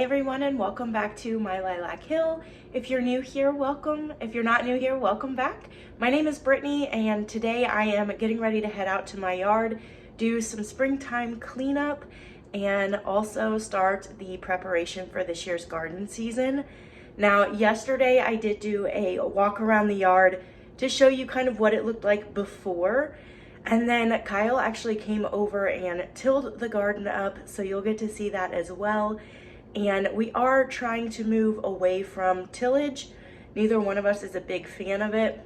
Hey everyone, and welcome back to My Lilac Hill. If you're new here, welcome. If you're not new here, welcome back. My name is Brittany, and today I am getting ready to head out to my yard, do some springtime cleanup, and also start the preparation for this year's garden season. Now, yesterday I did do a walk around the yard to show you kind of what it looked like before. And then Kyle actually came over and tilled the garden up, so you'll get to see that as well. And we are trying to move away from tillage. Neither one of us is a big fan of it,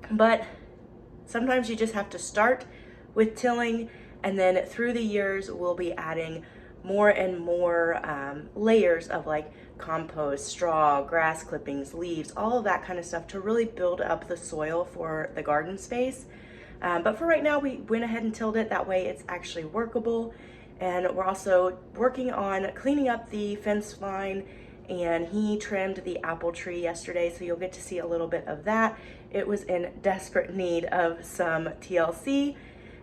but sometimes you just have to start with tilling, and then through the years we'll be adding more and more layers of like compost, straw, grass clippings, leaves, all of that kind of stuff to really build up the soil for the garden space. But for right now, we went ahead and tilled it. That way it's actually workable. And we're also working on cleaning up the fence line, and he trimmed the apple tree yesterday, so you'll get to see a little bit of that. It was in desperate need of some TLC.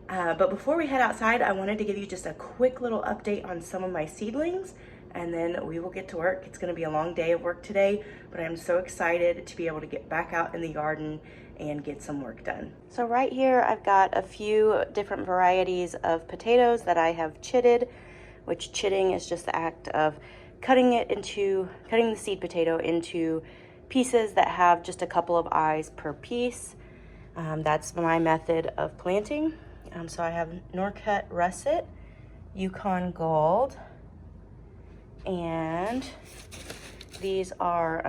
But before we head outside, I wanted to give you just a quick little update on some of my seedlings, and then we will get to work. It's gonna be a long day of work today, but I'm so excited to be able to get back out in the garden and get some work done. So right here I've got a few different varieties of potatoes that I have chitted, which chitting is just the act of cutting the seed potato into pieces that have just a couple of eyes per piece. That's my method of planting. So I have Norcut Russet, Yukon Gold, and these are,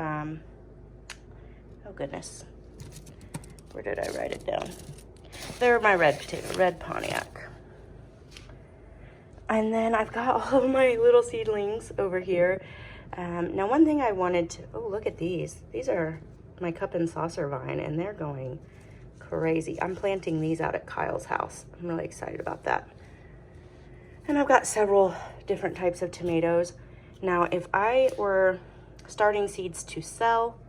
oh goodness, where did I write it down? They're my red potato, red Pontiac. And then I've got all of my little seedlings over here. Now one thing I wanted to, oh, look at these. These are my cup and saucer vine, and they're going crazy. I'm planting these out at Kyle's house. I'm really excited about that. And I've got several different types of tomatoes. Now, if I were starting seeds to sell,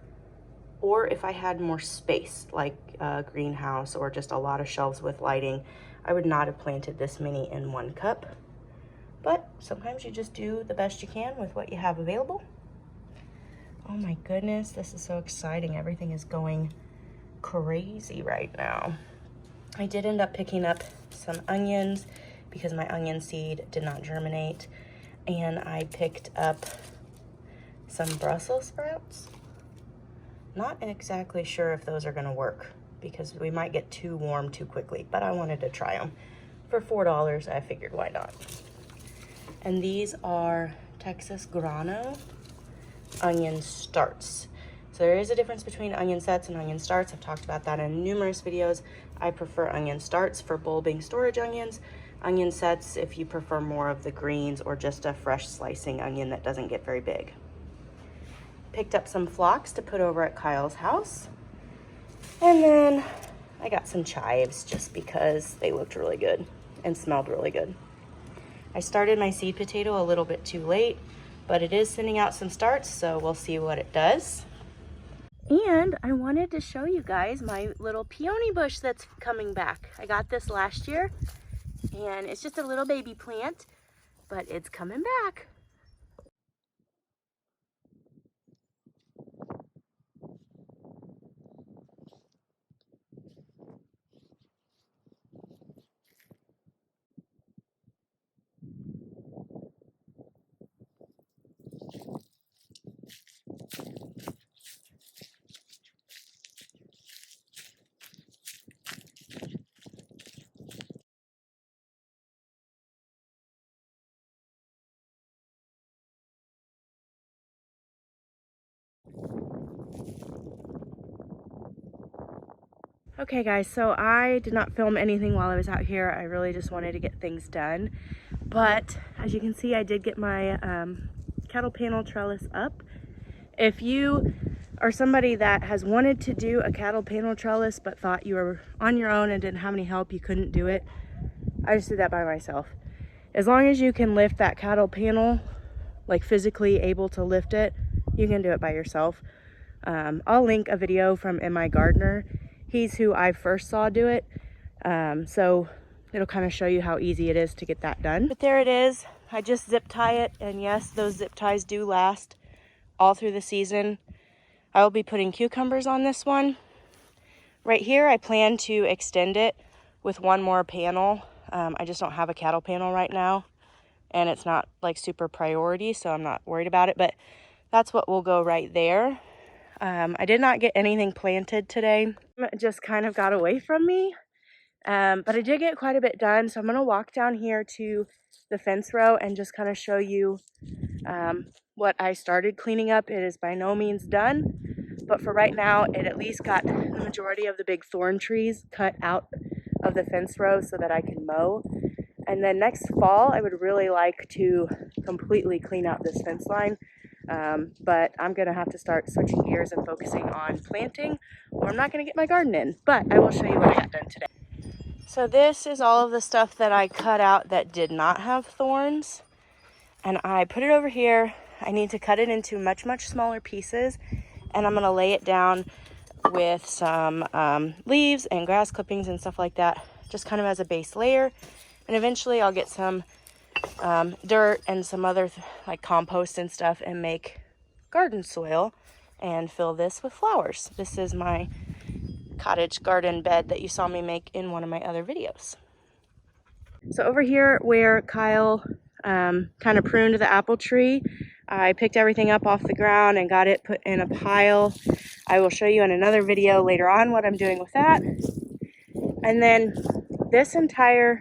or if I had more space, like a greenhouse or just a lot of shelves with lighting, I would not have planted this many in one cup. But sometimes you just do the best you can with what you have available. Oh my goodness, this is so exciting. Everything is going crazy right now. I did end up picking up some onions because my onion seed did not germinate. And I picked up some Brussels sprouts. Not exactly sure if those are gonna work because we might get too warm too quickly, but I wanted to try them. For $4, I figured why not. And these are Texas Grano onion starts. So there is a difference between onion sets and onion starts. I've talked about that in numerous videos. I prefer onion starts for bulbing storage onions. Onion sets if you prefer more of the greens or just a fresh slicing onion that doesn't get very big. Picked up some phlox to put over at Kyle's house. And then I got some chives just because they looked really good and smelled really good. I started my seed potato a little bit too late, but it is sending out some starts, so we'll see what it does. And I wanted to show you guys my little peony bush that's coming back. I got this last year, and it's just a little baby plant, but it's coming back. Okay guys, so I did not film anything while I was out here. I really just wanted to get things done. But as you can see, I did get my cattle panel trellis up. If you are somebody that has wanted to do a cattle panel trellis but thought you were on your own and didn't have any help, you couldn't do it, I just did that by myself. As long as you can lift that cattle panel, like physically able to lift it, you can do it by yourself. I'll link a video from My Gardener. He's who I first saw do it. So it'll kind of show you how easy it is to get that done. But there it is. I just zip tie it, and yes, those zip ties do last all through the season. I will be putting cucumbers on this one. Right here, I plan to extend it with one more panel. I just don't have a cattle panel right now, and it's not like super priority, so I'm not worried about it, but that's what will go right there. I did not get anything planted today. It just kind of got away from me, but I did get quite a bit done, so I'm going to walk down here to the fence row and just kind of show you what I started cleaning up. It is by no means done, but for right now, it at least got the majority of the big thorn trees cut out of the fence row so that I can mow. And then next fall, I would really like to completely clean out this fence line, but I'm going to have to start switching gears and focusing on planting, or I'm not going to get my garden in. But I will show you what I got done today. So this is all of the stuff that I cut out that did not have thorns, and I put it over here. I need to cut it into much, much smaller pieces, and I'm going to lay it down with some leaves and grass clippings and stuff like that, just kind of as a base layer. And eventually I'll get some dirt and some other like compost and stuff and make garden soil and fill this with flowers. This is my cottage garden bed that you saw me make in one of my other videos. So over here where Kyle kind of pruned the apple tree, I picked everything up off the ground and got it put in a pile. I will show you in another video later on what I'm doing with that. And then this entire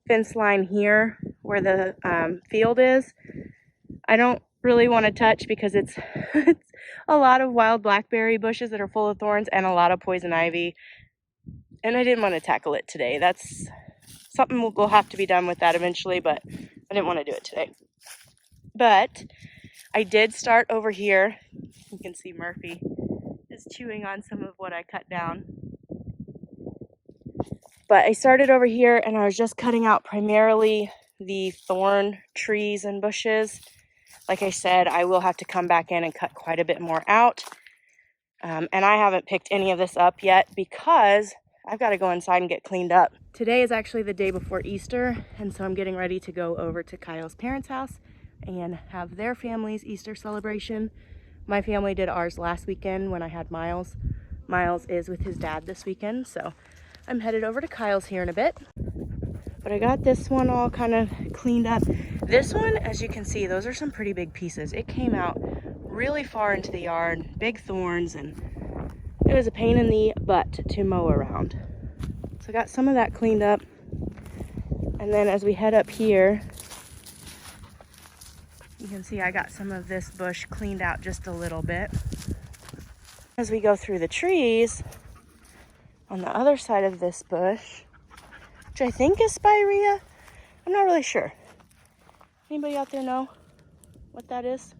fence line here where the field is, I don't really want to touch because it's a lot of wild blackberry bushes that are full of thorns and a lot of poison ivy, and I didn't want to tackle it today. That's something we'll have to be done with that eventually, but I didn't want to do it today. But I did start over here. You can see Murphy is chewing on some of what I cut down. But I started over here and I was just cutting out primarily the thorn trees and bushes. Like I said, I will have to come back in and cut quite a bit more out. And I haven't picked any of this up yet because I've got to go inside and get cleaned up. Today is actually the day before Easter, and so I'm getting ready to go over to Kyle's parents' house and have their family's Easter celebration. My family did ours last weekend when I had Miles. Miles is with his dad this weekend, so I'm headed over to Kyle's here in a bit. But I got this one all kind of cleaned up. This one, as you can see, those are some pretty big pieces. It came out really far into the yard, big thorns, and it was a pain in the butt to mow around. So I got some of that cleaned up. And then as we head up here, you can see I got some of this bush cleaned out just a little bit. As we go through the trees, on the other side of this bush, which I think is spirea, I'm not really sure. Anybody out there know what that is?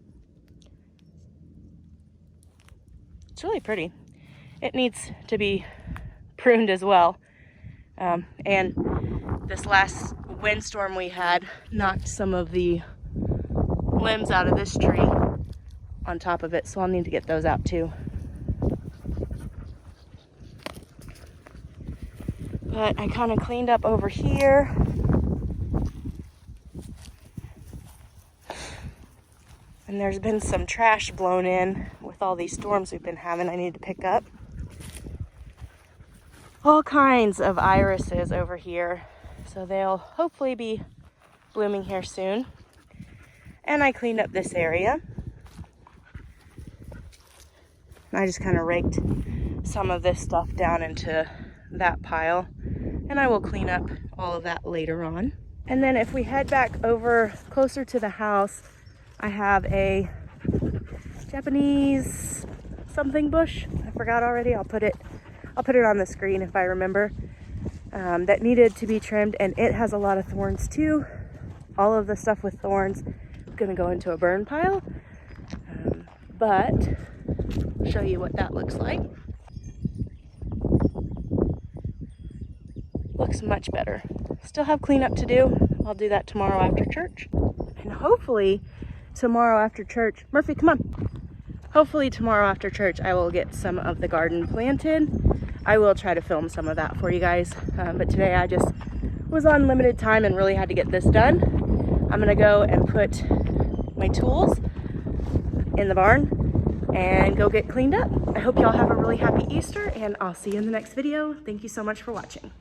It's really pretty. It needs to be pruned as well. And this last windstorm we had knocked some of the limbs out of this tree on top of it, so I'll need to get those out too. But I kind of cleaned up over here. And there's been some trash blown in with all these storms we've been having I need to pick up. All kinds of irises over here. So they'll hopefully be blooming here soon. And I cleaned up this area. I just kind of raked some of this stuff down into that pile. And I will clean up all of that later on. And then if we head back over closer to the house, I have a Japanese something bush. I forgot already. I'll put it on the screen if I remember. That needed to be trimmed, and it has a lot of thorns too. All of the stuff with thorns is going to go into a burn pile. But I'll show you what that looks like. Looks much better. Still have cleanup to do. I'll do that tomorrow after church. And hopefully tomorrow after church, Murphy, come on. Hopefully tomorrow after church I will get some of the garden planted. I will try to film some of that for you guys. But today I just was on limited time and really had to get this done. I'm gonna go and put my tools in the barn and go get cleaned up. I hope y'all have a really happy Easter, and I'll see you in the next video. Thank you so much for watching.